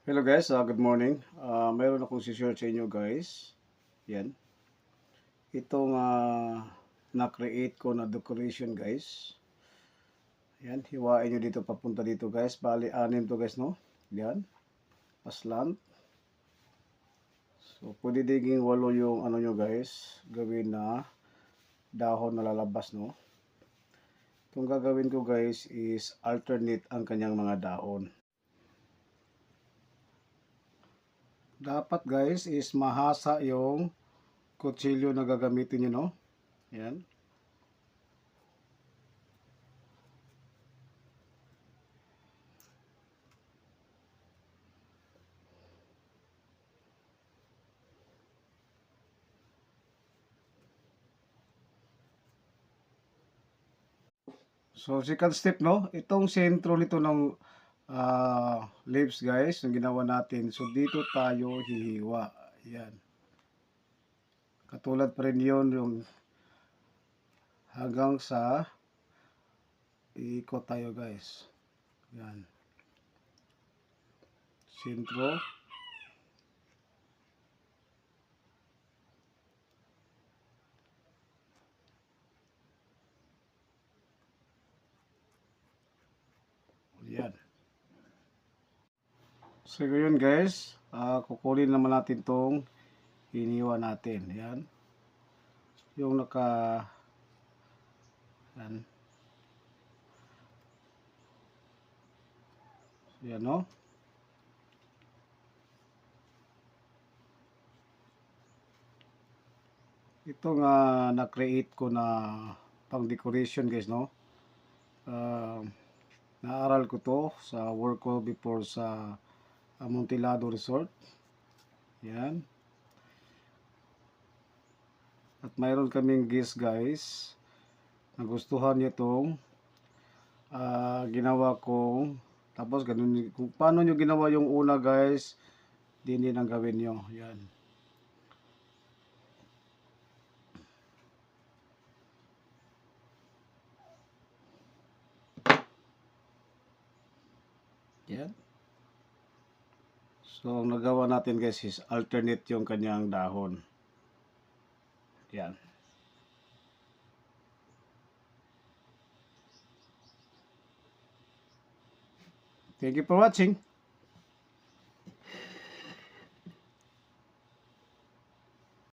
Hello guys, good morning. Mayroon akong share sa inyo guys. Yan. Itong na-create ko na decoration guys. Yan, hiwain nyo dito papunta dito guys. Bali, anim to guys, no? Yan. Paslant. So, pwede diging 8 yung ano nyo guys. Gawin na dahon na lalabas, no? Itong gagawin ko guys is alternate ang kanyang mga dahon. Dapat guys is mahasa yung kutsilyo na gagamitin nyo, no? Yan. So, second step, no? Itong sentro nito ng leaves, guys, yung ginawa natin. So, dito tayo hihiwa. Yan. Katulad pa rin yun yung hanggang sa iikot tayo, guys. Yan. Sentro. Yan. So, yun guys, kukunin naman natin tong hiniwa natin. Yan. Yung yan. Yan, no? Itong na-create ko na pang decoration guys, no? Naaral ko to sa work ko before sa Amontillado Resort. Yan. At mayroon kaming guest guys. Nagustuhan niya itong ginawa kong. Tapos ganun, kung paano nyo ginawa yung una guys, din ang gawin nyo. Yan. Yan. So, ang nagawa natin guys is alternate yung kanyang dahon. Yan. Thank you for watching.